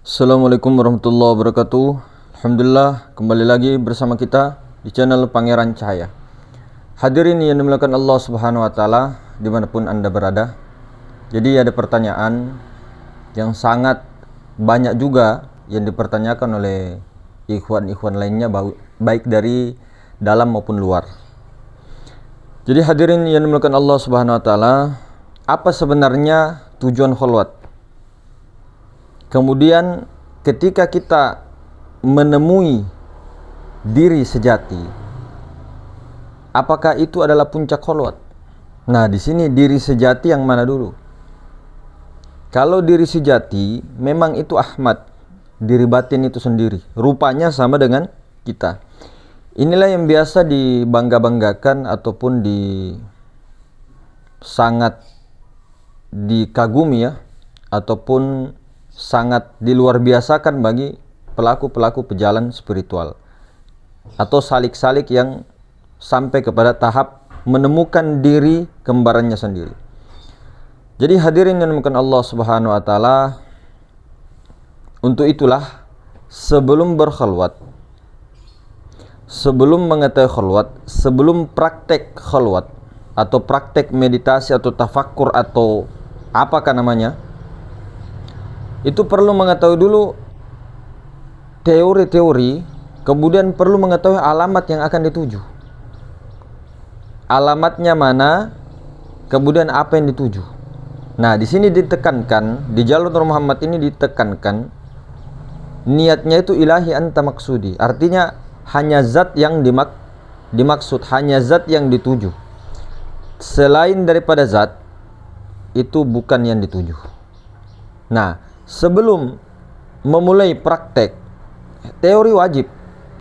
Assalamualaikum warahmatullahi wabarakatuh. Alhamdulillah, kembali lagi bersama kita di channel Pangeran Cahaya. Hadirin yang dimuliakan Allah Subhanahu wa Ta'ala, dimanapun Anda berada. Jadi ada pertanyaan yang sangat banyak juga yang dipertanyakan oleh ikhwan-ikhwan lainnya, baik dari dalam maupun luar. Jadi hadirin yang dimuliakan Allah Subhanahu wa Ta'ala, apa sebenarnya tujuan khalwat? Kemudian ketika kita menemui diri sejati, apakah itu adalah puncak khalwat? Nah, di sini diri sejati yang mana dulu? Kalau diri sejati memang itu Ahmad, diri batin itu sendiri, rupanya sama dengan kita. Inilah yang biasa dibangga-banggakan ataupun sangat dikagumi ya, ataupun sangat diluar biasakan bagi pelaku-pelaku pejalan spiritual atau salik-salik yang sampai kepada tahap menemukan diri kembarannya sendiri. Jadi hadirin yang dimuliakan Allah Subhanahu wa Ta'ala, untuk itulah sebelum berkhalwat, sebelum mengetahui khalwat, sebelum praktek khalwat atau praktek meditasi atau tafakkur atau apakah namanya, itu perlu mengetahui dulu teori-teori, kemudian perlu mengetahui alamat yang akan dituju. Alamatnya mana, kemudian apa yang dituju. Nah, di sini ditekankan, di jalur Nur Muhammad ini ditekankan, niatnya itu ilahi anta maksudi. Artinya hanya zat yang dimaksud, hanya zat yang dituju. Selain daripada zat, itu bukan yang dituju. Nah, sebelum memulai praktek, teori wajib.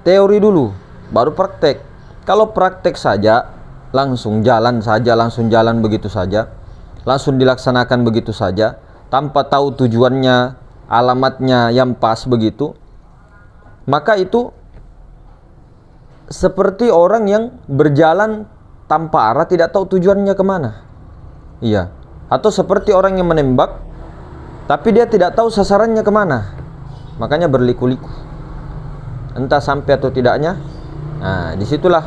Teori dulu, baru praktek. Kalau praktek saja, langsung jalan begitu saja, langsung dilaksanakan begitu saja, tanpa tahu tujuannya, alamatnya yang pas begitu, maka itu seperti orang yang berjalan tanpa arah, tidak tahu tujuannya kemana. Iya. Atau seperti orang yang menembak, tapi dia tidak tahu sasarannya kemana, makanya berliku-liku, entah sampai atau tidaknya. Nah, disitulah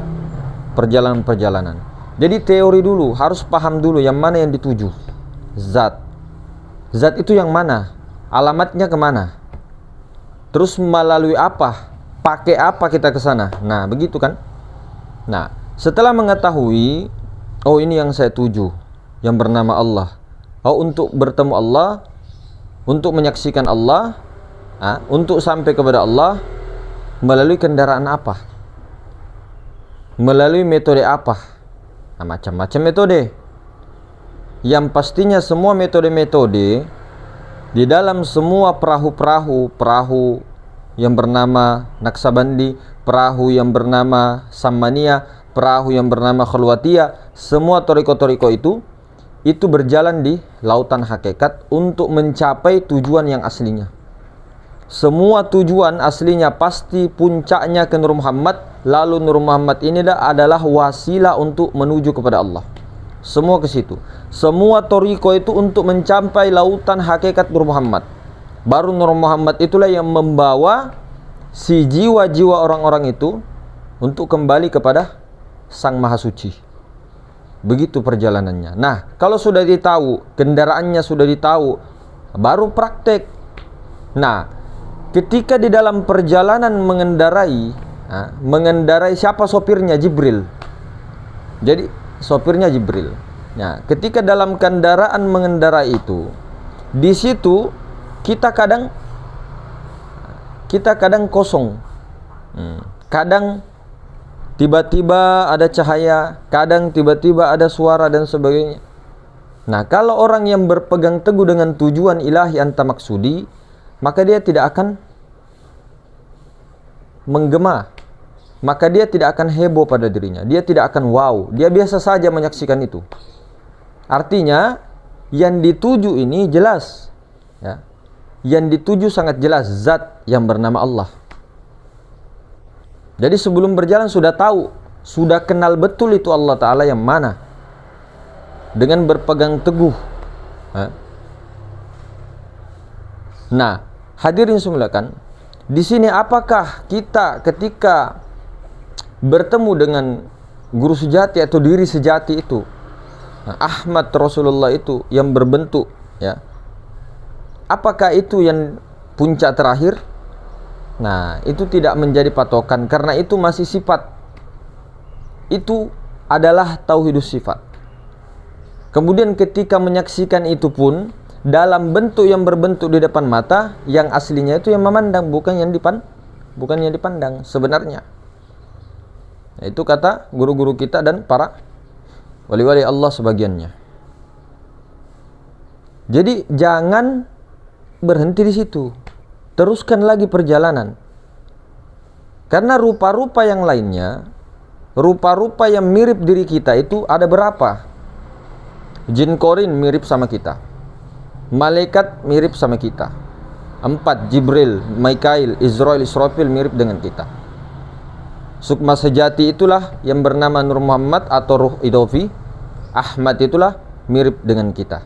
perjalanan-perjalanan. Jadi teori dulu, harus paham dulu yang mana yang dituju. Zat itu yang mana, alamatnya kemana, terus melalui apa, pakai apa kita ke sana. Nah, begitu kan. Nah, setelah mengetahui, oh ini yang saya tuju, yang bernama Allah, oh untuk bertemu Allah, untuk menyaksikan Allah, untuk sampai kepada Allah, melalui kendaraan apa, melalui metode apa. Nah, macam-macam metode. Yang pastinya semua metode-metode di dalam semua perahu yang bernama Naksabandi, perahu yang bernama Sammania, perahu yang bernama Khalwatiyah, semua toriko-toriko itu berjalan di lautan hakikat untuk mencapai tujuan yang aslinya. Semua tujuan aslinya pasti puncaknya ke Nur Muhammad. Lalu Nur Muhammad ini adalah wasilah untuk menuju kepada Allah. Semua ke situ. Semua toriko itu untuk mencapai lautan hakikat Nur Muhammad. Baru Nur Muhammad itulah yang membawa si jiwa-jiwa orang-orang itu untuk kembali kepada Sang Maha Suci. Begitu perjalanannya. Nah, kalau sudah ditahu, kendaraannya sudah ditahu, baru praktek. Nah, ketika di dalam perjalanan mengendarai siapa sopirnya? Jibril. Jadi sopirnya Jibril. Nah, ketika dalam kendaraan mengendarai itu, di situ kita kadang kosong, kadang tiba-tiba ada cahaya, kadang tiba-tiba ada suara dan sebagainya. Nah, kalau orang yang berpegang teguh dengan tujuan ilahi anta maksudi, maka dia tidak akan menggema, maka dia tidak akan heboh pada dirinya, dia tidak akan wow, dia biasa saja menyaksikan itu. Artinya yang dituju ini jelas ya. Yang dituju sangat jelas, zat yang bernama Allah. Jadi sebelum berjalan sudah tahu, sudah kenal betul itu Allah Ta'ala yang mana, dengan berpegang teguh. Nah, hadirin semulakan, di sini apakah kita ketika bertemu dengan guru sejati atau diri sejati itu, Ahmad Rasulullah itu yang berbentuk, ya, apakah itu yang puncak terakhir? Nah, itu tidak menjadi patokan, karena itu masih sifat. Itu adalah tauhidus sifat. Kemudian ketika menyaksikan itu pun dalam bentuk yang berbentuk di depan mata, yang aslinya itu yang memandang, bukan yang dipandang sebenarnya. Itu kata guru-guru kita dan para wali-wali Allah sebagiannya. Jadi jangan berhenti di situ. Teruskan lagi perjalanan. Karena rupa-rupa yang lainnya, rupa-rupa yang mirip diri kita itu ada berapa? Jin korin mirip sama kita. Malaikat mirip sama kita. 4, Jibril, Mikail, Israel, Israfil mirip dengan kita. Sukma sejati itulah yang bernama Nur Muhammad atau Ruh Idofi. Ahmad itulah mirip dengan kita.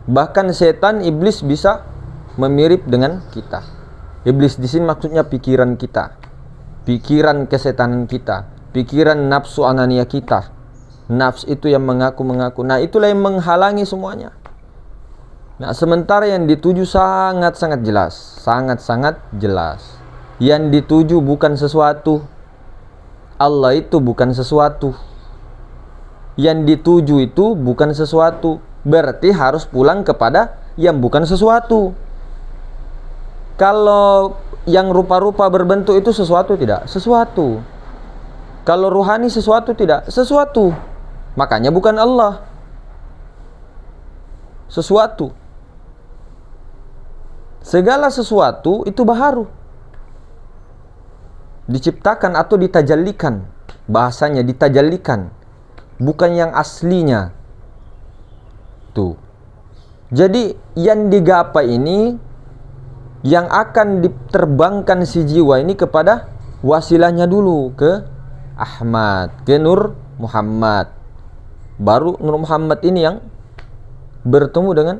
Bahkan setan, iblis bisa memirip dengan kita. Iblis di sini maksudnya pikiran kita, pikiran kesetanan kita, pikiran nafsu anania kita. Nafs itu yang mengaku-mengaku. Nah, itulah yang menghalangi semuanya. Nah, sementara yang dituju sangat-sangat jelas, sangat-sangat jelas. Yang dituju bukan sesuatu. Allah itu bukan sesuatu. Yang dituju itu bukan sesuatu. Berarti harus pulang kepada yang bukan sesuatu. Kalau yang rupa-rupa berbentuk itu sesuatu tidak? Sesuatu. Kalau ruhani sesuatu tidak? Sesuatu. Makanya bukan Allah. Sesuatu. Segala sesuatu itu baharu. Diciptakan atau ditajallikan. Bahasanya ditajallikan. Bukan yang aslinya. Tuh. Jadi yang digapai ini, yang akan diterbangkan si jiwa ini kepada wasilahnya dulu, ke Ahmad, ke Nur Muhammad. Baru Nur Muhammad ini yang bertemu dengan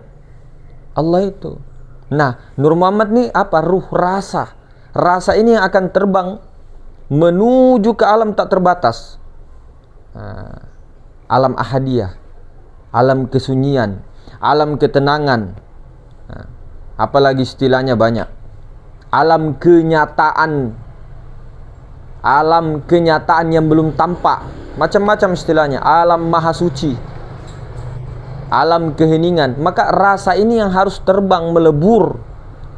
Allah itu. Nah, Nur Muhammad ini apa? Ruh, rasa. Rasa ini yang akan terbang menuju ke alam tak terbatas. Alam ahadiyah, alam kesunyian, alam ketenangan. Apalagi istilahnya banyak. Alam kenyataan. Alam kenyataan yang belum tampak. Macam-macam istilahnya. Alam maha suci. Alam keheningan. Maka rasa ini yang harus terbang, melebur.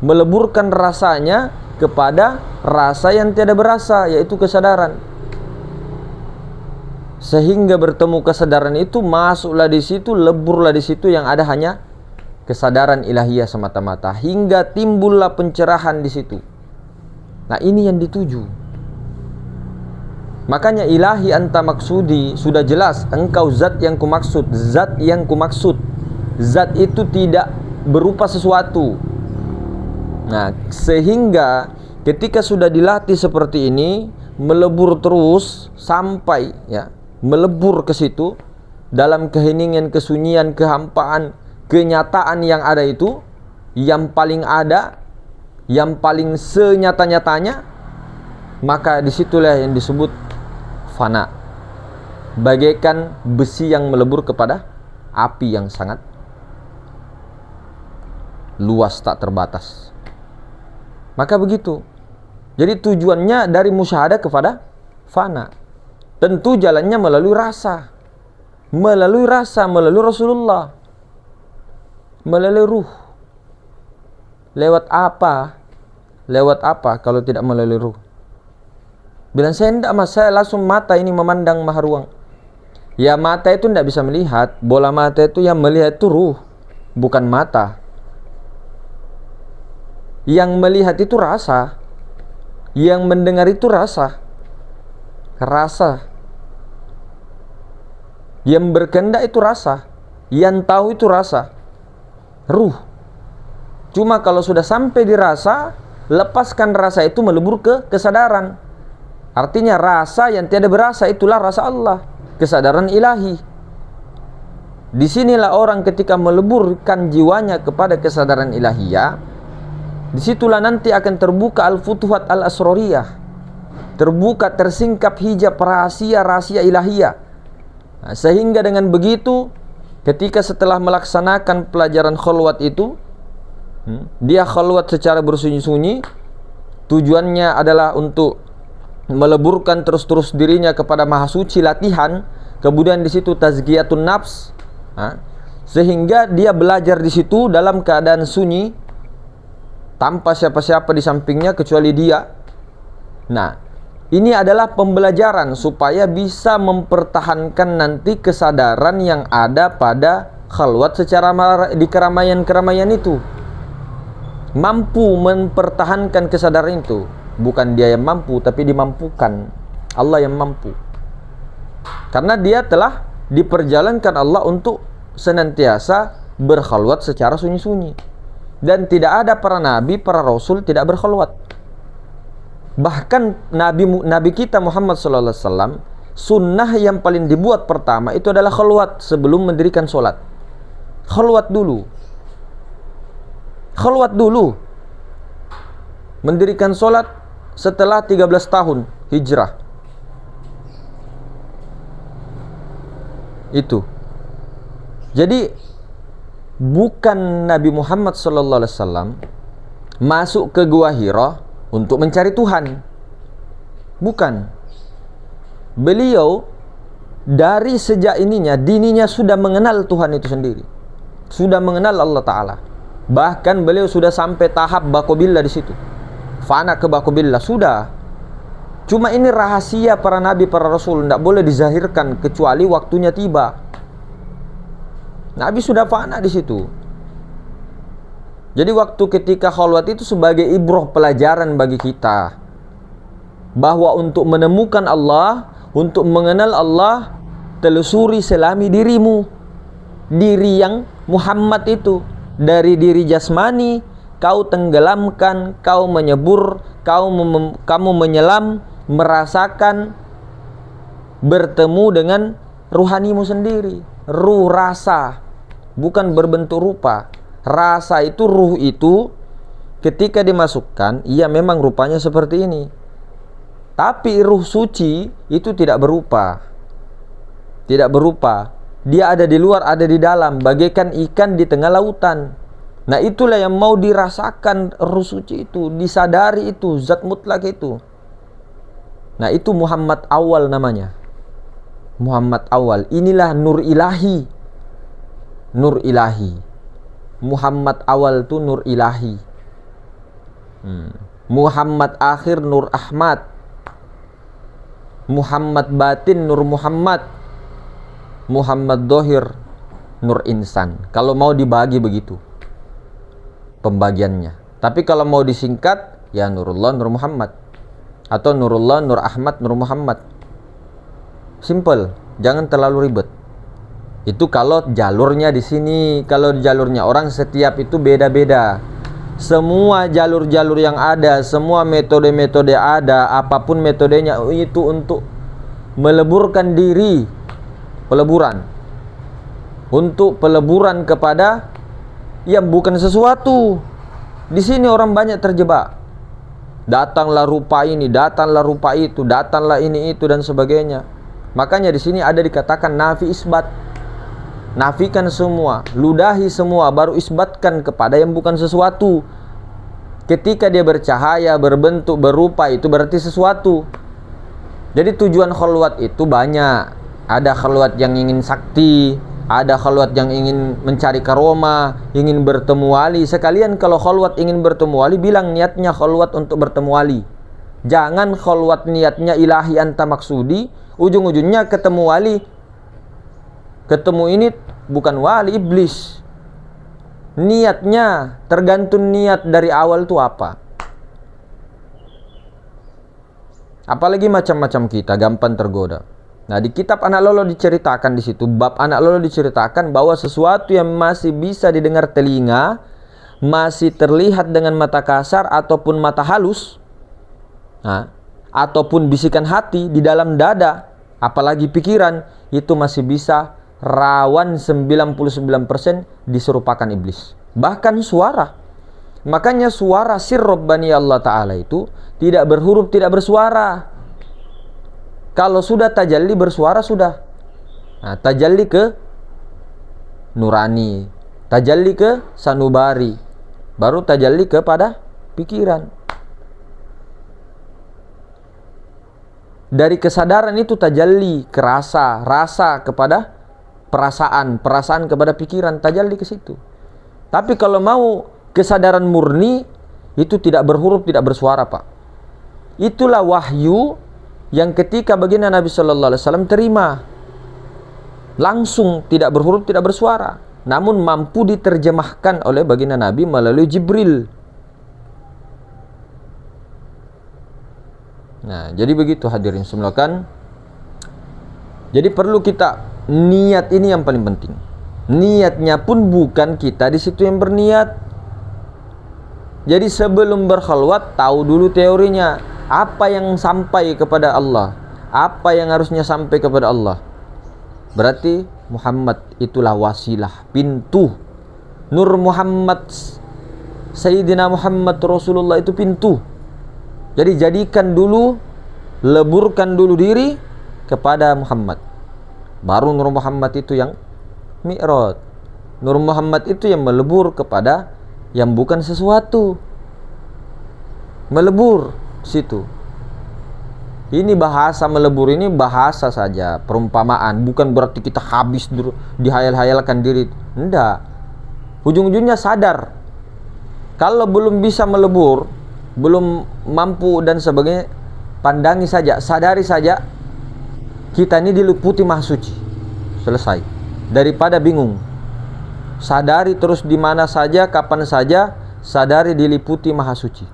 Meleburkan rasanya kepada rasa yang tiada berasa, yaitu kesadaran. Sehingga bertemu kesadaran itu, masuklah di situ, leburlah di situ, yang ada hanya kesadaran ilahiyah semata-mata, hingga timbullah pencerahan di situ. Nah, ini yang dituju. Makanya ilahi anta maksudi, sudah jelas engkau zat yang kumaksud, zat yang kumaksud. Zat itu tidak berupa sesuatu. Nah, sehingga ketika sudah dilatih seperti ini, melebur terus sampai, ya, melebur ke situ dalam keheningan, kesunyian, kehampaan, kenyataan yang ada itu, yang paling ada, yang paling senyata-nyatanya, maka disitulah yang disebut fana. Bagaikan besi yang melebur kepada api yang sangat luas tak terbatas. Maka begitu. Jadi tujuannya dari musyahadah kepada fana. Tentu jalannya melalui rasa. Melalui rasa, melalui Rasulullah. Melalui ruh. Lewat apa? Lewat apa kalau tidak melalui ruh? Bilang saya tidak, mas, saya langsung mata ini memandang maha ruang. Ya, mata itu tidak bisa melihat. Bola mata itu yang melihat itu ruh, bukan mata. Yang melihat itu rasa. Yang mendengar itu rasa. Rasa. Yang berkehendak itu rasa. Yang tahu itu rasa. Ruh. Cuma kalau sudah sampai di rasa, lepaskan rasa itu melebur ke kesadaran. Artinya rasa yang tiada berasa itulah rasa Allah, kesadaran ilahi. Disinilah orang ketika meleburkan jiwanya kepada kesadaran ilahiyah, Disitulah nanti akan terbuka al-futuhat al-asroriyah, terbuka, tersingkap hijab rahasia-rahasia ilahiyah. Nah, sehingga dengan begitu, ketika setelah melaksanakan pelajaran khalwat itu, dia khalwat secara bersunyi-sunyi, tujuannya adalah untuk meleburkan terus-terus dirinya kepada Maha Suci, latihan. Kemudian di situ tazkiyatun nafs, sehingga dia belajar di situ dalam keadaan sunyi, tanpa siapa-siapa di sampingnya kecuali dia. Nah, ini adalah pembelajaran supaya bisa mempertahankan nanti kesadaran yang ada pada khalwat secara di keramaian-keramaian itu. Mampu mempertahankan kesadaran itu. Bukan dia yang mampu, tapi dimampukan. Allah yang mampu. Karena dia telah diperjalankan Allah untuk senantiasa berkhalwat secara sunyi-sunyi. Dan tidak ada para nabi, para rasul tidak berkhalwat. Bahkan Nabi kita Muhammad SAW, sunnah yang paling dibuat pertama itu adalah khalwat sebelum mendirikan sholat. Khalwat dulu. Khalwat dulu. Mendirikan sholat setelah 13 tahun hijrah. Itu. Jadi bukan Nabi Muhammad SAW masuk ke Gua Hira untuk mencari Tuhan. Bukan. Beliau dari sejak dininya sudah mengenal Tuhan itu sendiri. Sudah mengenal Allah Ta'ala. Bahkan beliau sudah sampai tahap bakobillah di situ. Fana ke bakobillah sudah. Cuma ini rahasia para nabi, para rasul, tidak boleh dizahirkan kecuali waktunya tiba. Nabi sudah fana di situ. Jadi waktu ketika khalwat itu sebagai ibroh, pelajaran bagi kita, bahwa untuk menemukan Allah, untuk mengenal Allah, telusuri selami dirimu. Diri yang Muhammad itu, dari diri jasmani kau tenggelamkan, kau menyebur, kamu menyelam, merasakan, bertemu dengan ruhanimu sendiri. Ruh, rasa, bukan berbentuk rupa. Rasa itu, ruh itu ketika dimasukkan, ia memang rupanya seperti ini. Tapi ruh suci itu tidak berupa. Tidak berupa. Dia ada di luar, ada di dalam, bagaikan ikan di tengah lautan. Nah, itulah yang mau dirasakan ruh suci itu, disadari itu, zat mutlak itu. Nah, itu Muhammad awal namanya. Muhammad awal. Inilah nur ilahi. Nur ilahi. Muhammad awal itu nur ilahi. Muhammad akhir nur Ahmad. Muhammad batin nur Muhammad. Muhammad dohir nur insan. Kalau mau dibagi begitu pembagiannya. Tapi kalau mau disingkat, ya Nurullah Nur Muhammad, atau Nurullah Nur Ahmad Nur Muhammad. Simple, jangan terlalu ribet. Itu kalau jalurnya di sini. Kalau jalurnya orang setiap itu beda-beda. Semua jalur-jalur yang ada, semua metode-metode ada, apapun metodenya itu untuk meleburkan diri, peleburan. Untuk peleburan kepada yang bukan sesuatu. Di sini orang banyak terjebak. Datanglah rupa ini, datanglah rupa itu, datanglah ini itu dan sebagainya. Makanya di sini ada dikatakan nafi isbat. Nafikan semua, ludahi semua, baru isbatkan kepada yang bukan sesuatu. Ketika dia bercahaya, berbentuk, berupa, itu berarti sesuatu. Jadi tujuan khalwat itu banyak. Ada khalwat yang ingin sakti, ada khalwat yang ingin mencari karomah, ingin bertemu wali. Sekalian kalau khalwat ingin bertemu wali, bilang niatnya khalwat untuk bertemu wali. Jangan khalwat niatnya ilahi anta maksudi, ujung-ujungnya ketemu wali. Ketemu ini bukan wali, iblis. Niatnya tergantung niat dari awal itu apa. Apalagi macam-macam kita gampang tergoda. Nah, di kitab Anak Lolo diceritakan di situ, bab Anak Lolo diceritakan bahwa sesuatu yang masih bisa didengar telinga, masih terlihat dengan mata kasar ataupun mata halus, ataupun bisikan hati di dalam dada, apalagi pikiran, itu masih bisa rawan 99% diserupakan iblis. Bahkan suara. Makanya suara sir Rabbani Allah Ta'ala itu tidak berhuruf, tidak bersuara. Kalau sudah tajalli bersuara sudah. Nah, tajalli ke nurani, tajalli ke sanubari, baru tajalli kepada pikiran. Dari kesadaran itu tajalli ke rasa, rasa kepada perasaan, perasaan kepada pikiran, tajalli ke situ. Tapi kalau mau kesadaran murni, itu tidak berhuruf, tidak bersuara, Pak. Itulah wahyu yang ketika baginda Nabi Sallallahu Alaihi Wasallam terima langsung, tidak berhuruf, tidak bersuara, namun mampu diterjemahkan oleh baginda Nabi melalui Jibril. Nah, jadi begitu hadirin semulakan. Jadi perlu kita niat, ini yang paling penting. Niatnya pun bukan kita di situ yang berniat. Jadi sebelum berkhalwat tahu dulu teorinya, apa yang sampai kepada Allah, apa yang harusnya sampai kepada Allah. Berarti Muhammad itulah wasilah, pintu. Nur Muhammad, Sayyidina Muhammad Rasulullah itu pintu. Jadi jadikan dulu, leburkan dulu diri kepada Muhammad. Baru Nur Muhammad itu yang mi'raj. Nur Muhammad itu yang melebur kepada yang bukan sesuatu. Melebur situ. Ini bahasa melebur, ini bahasa saja, perumpamaan, bukan berarti kita habis dulu dihayal-hayalkan diri. Enggak. Ujung-ujungnya sadar. Kalau belum bisa melebur, belum mampu dan sebagainya, pandangi saja, sadari saja, kita ini diliputi Maha Suci. Selesai. Daripada bingung. Sadari terus di mana saja, kapan saja, sadari diliputi Maha Suci.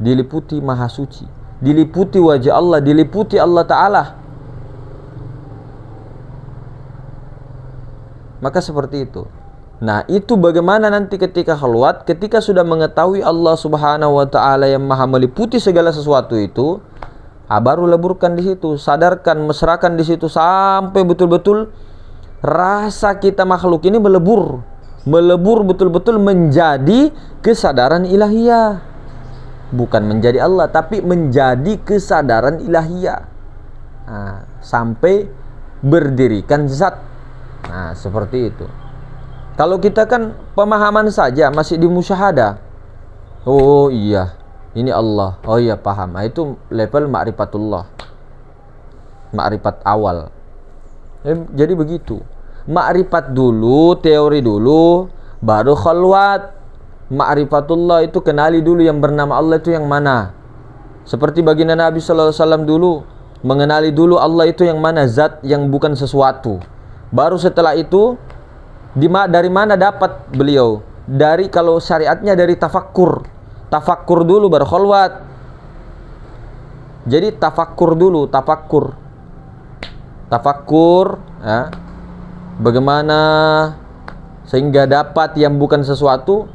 Diliputi Maha Suci. Diliputi wajah Allah, diliputi Allah Ta'ala. Maka seperti itu. Nah, itu bagaimana nanti ketika khalwat, ketika sudah mengetahui Allah Subhanahu wa Ta'ala yang Maha meliputi segala sesuatu itu, baru leburkan di situ, sadarkan, mesrakan di situ sampai betul-betul rasa kita makhluk ini melebur betul-betul menjadi kesadaran ilahiyah. Bukan menjadi Allah, tapi menjadi kesadaran ilahiyah. Nah, sampai berdirikan zat. Nah, seperti itu. Kalau kita kan pemahaman saja, masih di musyahadah. Oh iya, ini Allah. Oh iya, paham. Nah, itu level ma'rifatullah. Ma'rifat awal. Jadi begitu. Ma'rifat dulu, teori dulu, baru khalwat. Ma'rifatullah itu kenali dulu yang bernama Allah itu yang mana. Seperti baginda Nabi sallallahu alaihi wasallam dulu, mengenali dulu Allah itu yang mana, zat yang bukan sesuatu. Baru setelah itu dari mana dapat beliau? Dari, kalau syariatnya dari tafakkur. Tafakkur dulu baru khalwat. Jadi tafakkur dulu, tafakkur. Tafakkur, ya. Bagaimana sehingga dapat yang bukan sesuatu.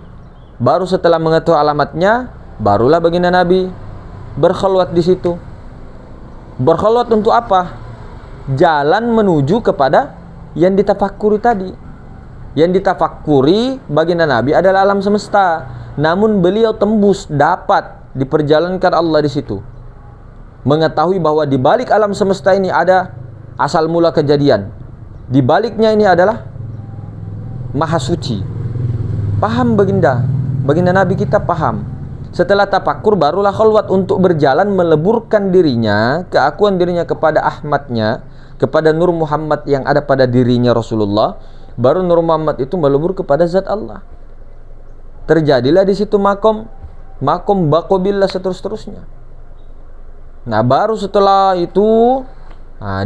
Baru setelah mengetahui alamatnya, barulah baginda Nabi berkhalwat di situ. Berkhalwat untuk apa? Jalan menuju kepada yang ditafakkuri tadi. Yang ditafakkuri baginda Nabi adalah alam semesta. Namun beliau tembus, dapat diperjalankan Allah di situ. Mengetahui bahwa di balik alam semesta ini ada asal mula kejadian. Di baliknya ini adalah Maha Suci. Paham baginda? Baginda Nabi kita paham. Setelah tafakkur barulah khalwat untuk berjalan meleburkan dirinya, keakuan dirinya kepada Ahmadnya, kepada Nur Muhammad yang ada pada dirinya Rasulullah. Baru Nur Muhammad itu melebur kepada zat Allah. Terjadilah di situ makom bakobillah seterusnya. Nah, baru setelah itu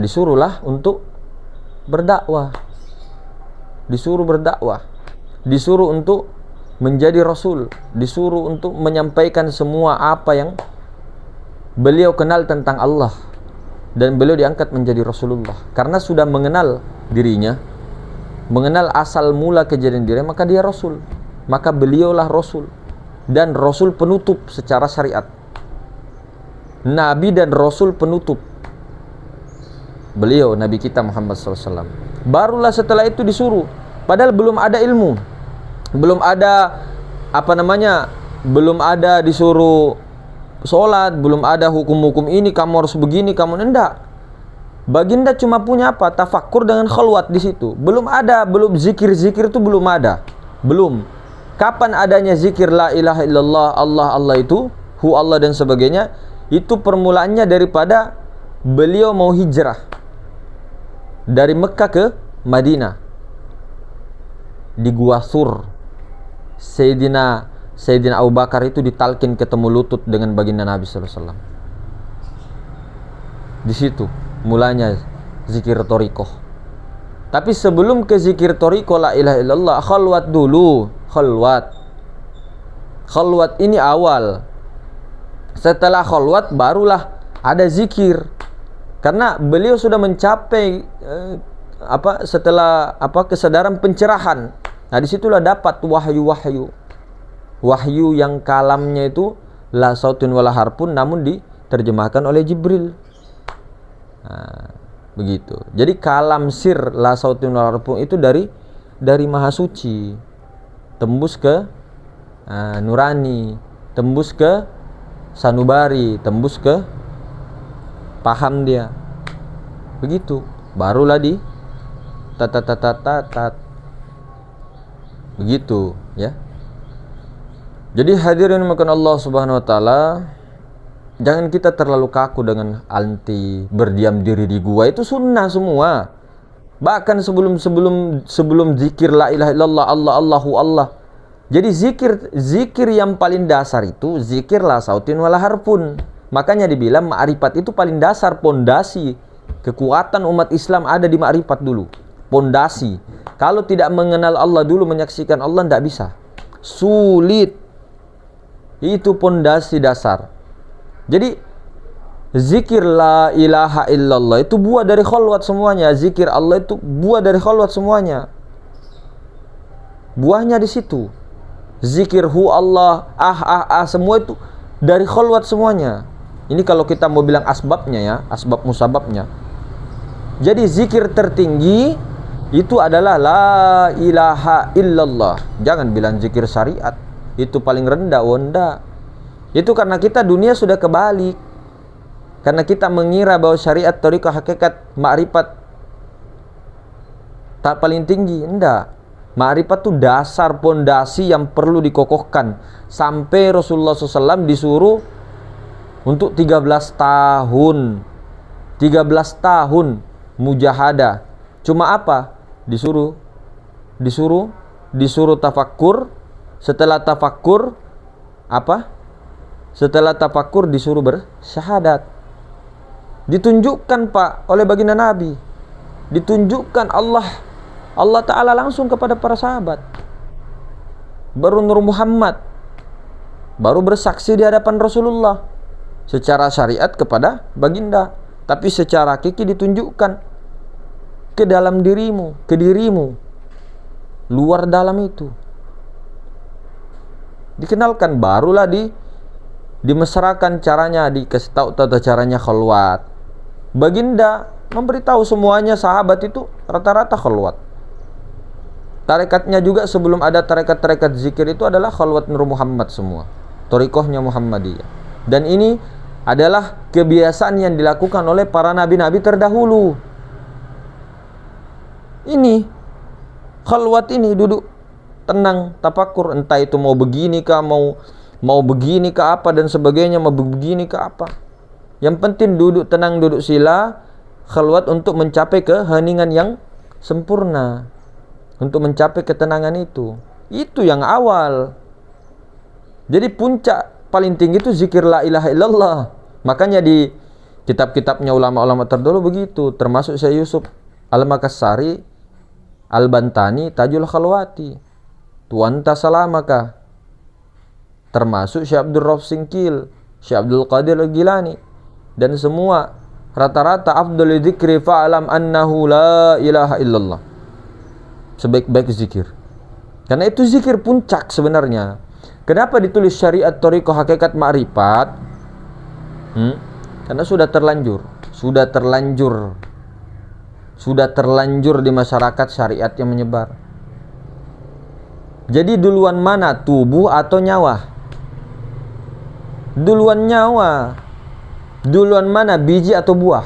disuruhlah untuk berdakwah. Disuruh berdakwah. Disuruh untuk menjadi Rasul. Disuruh untuk menyampaikan semua apa yang beliau kenal tentang Allah. Dan beliau diangkat menjadi Rasulullah. Karena sudah mengenal dirinya, mengenal asal mula kejadian diri, maka dia Rasul. Maka beliaulah Rasul. Dan Rasul penutup secara syariat. Nabi dan Rasul penutup. Beliau, Nabi kita Muhammad SAW. Barulah setelah itu disuruh. Padahal belum ada ilmu, belum ada belum ada disuruh sholat, belum ada hukum-hukum ini, kamu harus begini, kamu enggak. Baginda cuma punya apa? Tafakkur dengan khalwat di situ. Belum zikir-zikir itu belum ada. Belum. Kapan adanya zikir la ilaha illallah, Allah itu, hu Allah dan sebagainya? Itu permulaannya daripada beliau mau hijrah dari Mekah ke Madinah. Di Gua Sur, Sayyidina Abu Bakar itu ditalkin ketemu lutut dengan baginda Nabi sallallahu alaihi wasallam. Di situ mulanya zikir thariqah. Tapi sebelum ke zikir thariqah la ilaha illallah, khalwat dulu, khalwat ini awal. Setelah khalwat barulah ada zikir. Karena beliau sudah mencapai setelah kesadaran pencerahan. Nah, disitulah dapat wahyu yang kalamnya itu la sautun wala harpun, namun diterjemahkan oleh Jibril. Nah, begitu. Jadi kalam sir la sautun wala harpun itu dari Maha Suci, tembus ke nurani, tembus ke sanubari, tembus ke paham dia. Begitu. Barulah di tat. Begitu, ya. Jadi hadirin makan Allah Subhanahu wa taala, jangan kita terlalu kaku dengan anti berdiam diri di gua, itu sunnah semua. Bahkan sebelum zikir la ilaha illallah, Allahu Allah. Jadi zikir yang paling dasar itu zikir la sautin wala harpun. Makanya dibilang ma'rifat itu paling dasar, pondasi. Kekuatan umat Islam ada di ma'rifat dulu. Pondasi. Kalau tidak mengenal Allah dulu, menyaksikan Allah, tidak bisa. Sulit. Itu pondasi dasar. Jadi zikir la ilaha illallah itu buah dari khalwat semuanya. Zikir Allah itu buah dari khalwat semuanya. Buahnya di situ. Zikir hu Allah, semua itu dari khalwat semuanya. Ini kalau kita mau bilang asbabnya, ya, asbab musababnya. Jadi zikir tertinggi itu adalah la ilaha illallah. Jangan bilang zikir syariat, itu paling rendah, wonda. Itu karena kita dunia sudah kebalik. Karena kita mengira bahwa syariat, thariqah, hakikat, ma'rifat tak paling tinggi. Enggak. Ma'rifat itu dasar, pondasi yang perlu dikokohkan. Sampai Rasulullah SAW disuruh untuk 13 tahun. 13 tahun mujahadah. Cuma apa? Disuruh tafakkur. Setelah tafakkur apa? Setelah tafakkur disuruh bersyahadat. Ditunjukkan Pak oleh baginda Nabi. Ditunjukkan Allah Ta'ala langsung kepada para sahabat. Baru Nur Muhammad baru bersaksi di hadapan Rasulullah secara syariat kepada baginda, tapi secara hakiki ditunjukkan ke dalam dirimu, ke dirimu, luar dalam itu dikenalkan. Barulah dimesrakan caranya, dikasih tahu tata caranya khalwat. Baginda memberitahu semuanya, sahabat itu rata-rata khalwat. Tarekatnya juga sebelum ada tarekat-tarekat zikir itu adalah khalwat Nur Muhammad semua, thariqahnya Muhammadiyah. Dan ini adalah kebiasaan yang dilakukan oleh para nabi-nabi terdahulu. Ini khalwat ini, duduk tenang, tafakur, entah itu mau begini kah, mau begini ke apa dan sebagainya, mau begini ke apa. Yang penting duduk tenang, duduk sila, khalwat untuk mencapai keheningan yang sempurna, untuk mencapai ketenangan itu. Itu yang awal. Jadi puncak paling tinggi itu zikir la ilaha illallah. Makanya di kitab-kitabnya ulama-ulama terdahulu begitu, termasuk Syekh Yusuf Al-Makassari, Al-Bantani, Tajul Khalwati, Tuanta Salamaka, termasuk Syekh Abdul Rauf Singkil, Syekh Abdul Qadir Al-Gilani, dan semua rata-rata afdhalul dzikri fa'lam annahu la ilaha illallah, sebaik-baik zikir. Karena itu zikir puncak sebenarnya. Kenapa ditulis syariat, thariqah, hakikat, ma'rifat? Karena sudah terlanjur di masyarakat syariat yang menyebar. Jadi duluan mana, tubuh atau nyawa? Duluan nyawa. Duluan mana, biji atau buah?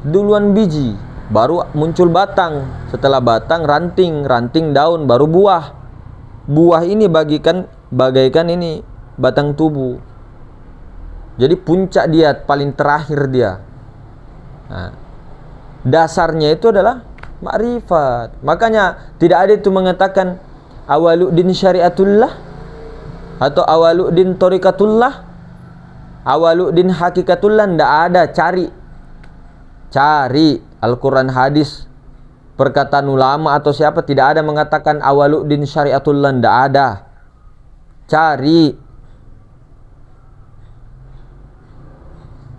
Duluan biji, baru muncul batang. Setelah batang, ranting, ranting daun, baru buah. Buah ini bagaikan ini batang tubuh. Jadi puncak dia, paling terakhir dia. Nah, dasarnya itu adalah ma'rifat. Makanya tidak ada itu mengatakan awaluddin syariatullah atau awaluddin tariqatullah, awaluddin hakikatullah. Tidak ada. Cari Al-Quran, hadis, perkataan ulama atau siapa, tidak ada mengatakan awaluddin syariatullah. Tidak ada. Cari.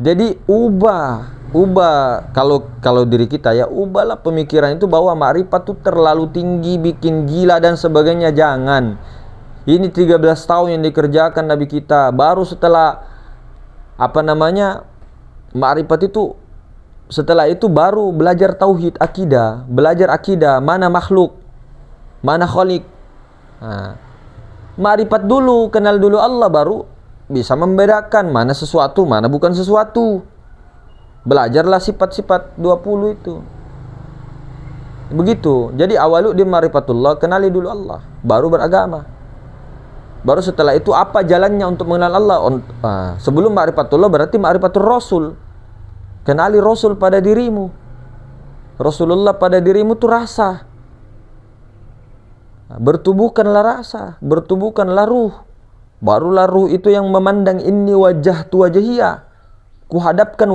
Jadi ubah kalau diri kita ya, ubahlah pemikiran itu bahwa makrifat itu terlalu tinggi, bikin gila dan sebagainya. Jangan. Ini 13 tahun yang dikerjakan Nabi kita, baru setelah makrifat itu, setelah itu baru belajar tauhid, akidah, belajar akidah, mana makhluk, mana khalik. Nah, makrifat dulu, kenal dulu Allah, baru bisa membedakan mana sesuatu, mana bukan sesuatu. Belajarlah sifat-sifat 20 itu. Begitu. Jadi awalu di ma'rifatullah, kenali dulu Allah, baru beragama. Baru setelah itu apa jalannya untuk mengenal Allah? Sebelum ma'rifatullah berarti ma'rifatul Rasul. Kenali Rasul pada dirimu. Rasulullah pada dirimu itu rasa. Bertubuhkanlah rasa, bertubuhkanlah ruh. Barulah ruh itu yang memandang, inni wajhtu wajhiya. Kuhadapkan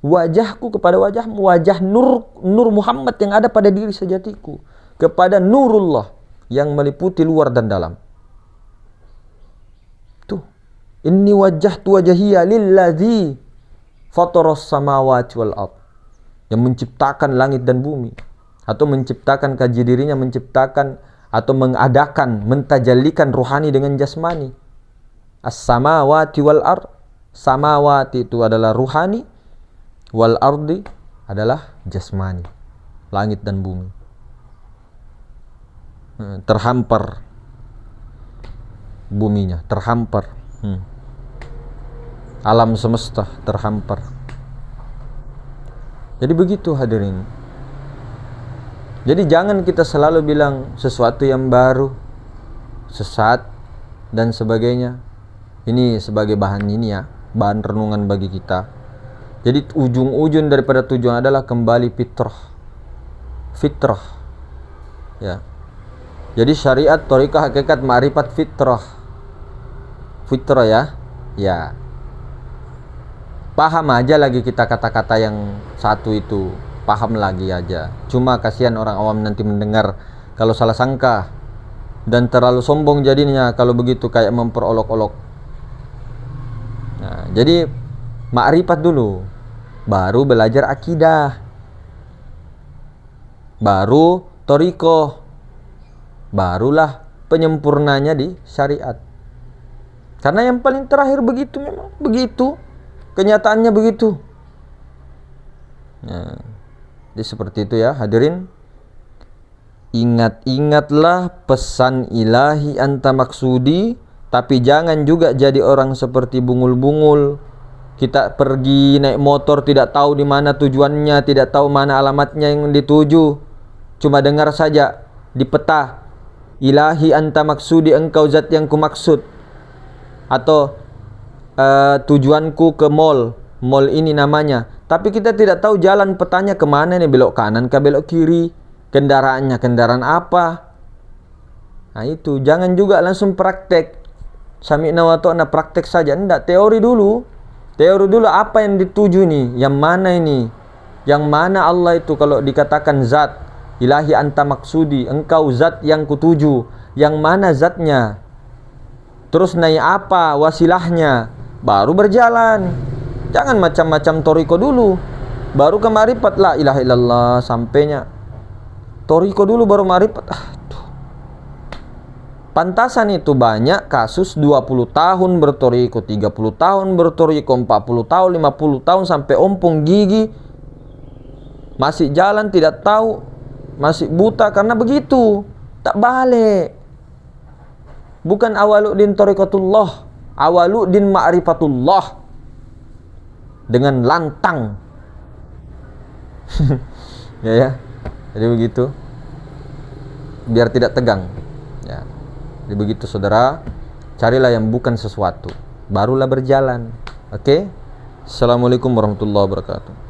wajahku kepada wajahmu, wajah nur Muhammad yang ada pada diri sejatiku, kepada nurullah yang meliputi luar dan dalam. Tuh, inni wajhtu wajhiya lillazi fataras samawati wal ard, yang menciptakan langit dan bumi, atau menciptakan kaji dirinya, menciptakan atau mengadakan, mentajallikan ruhani dengan jasmani. As-samawati wal ard, samawati itu adalah ruhani, wal ardi adalah jasmani, langit dan bumi. Terhampar buminya, terhampar. Alam semesta terhampar. Jadi begitu hadirin. Jadi jangan kita selalu bilang sesuatu yang baru, sesat dan sebagainya. Ini sebagai bahan ini ya, bahan renungan bagi kita. Jadi ujung-ujung daripada tujuan adalah kembali fitrah. Ya. Jadi syariat, thariqah, hakikat, ma'rifat, fitrah ya. Ya. Paham aja lagi kita kata-kata yang satu itu. Paham lagi aja. Cuma kasihan orang awam nanti mendengar kalau salah sangka dan terlalu sombong jadinya kalau begitu, kayak memperolok-olok. Nah, jadi makrifat dulu, baru belajar akidah, baru thariqah, barulah penyempurnanya di syariat. Karena yang paling terakhir begitu, memang begitu, kenyataannya begitu. Nah, jadi seperti itu ya hadirin. Ingat-ingatlah pesan ilahi anta maksudi, tapi jangan juga jadi orang seperti bungul-bungul. Kita pergi naik motor tidak tahu di mana tujuannya, tidak tahu mana alamatnya yang dituju. Cuma dengar saja di peta, ilahi anta maksudi, engkau zat yang kumaksud. Atau tujuanku ke mall ini namanya. Tapi kita tidak tahu jalan petanya kemana nih, belok kanan ke belok kiri, kendaraannya kendaraan apa. Nah itu, jangan juga langsung praktek. Sami'na wa ta'na, praktek saja. Enggak, teori dulu apa yang dituju nih, yang mana ini, yang mana Allah itu. Kalau dikatakan zat, ilahi anta maksudi, engkau zat yang kutuju, yang mana zatnya, terus naik apa wasilahnya, baru berjalan. Jangan macam-macam thariqah dulu, baru ke ma'rifat, la ilaha illallah sampainya. Thariqah dulu baru ma'rifat. Pantasan itu banyak kasus 20 tahun berthariqah, 30 tahun berthariqah, 40 tahun, 50 tahun sampai ompong gigi, masih jalan tidak tahu, masih buta karena begitu. Tak balik. bukan awaluddin thariqatullah, awaluddin ma'rifatullah, dengan lantang. Ya. Jadi begitu, biar tidak tegang ya. Jadi begitu saudara, carilah yang bukan sesuatu, barulah berjalan. Oke? Assalamualaikum warahmatullahi wabarakatuh.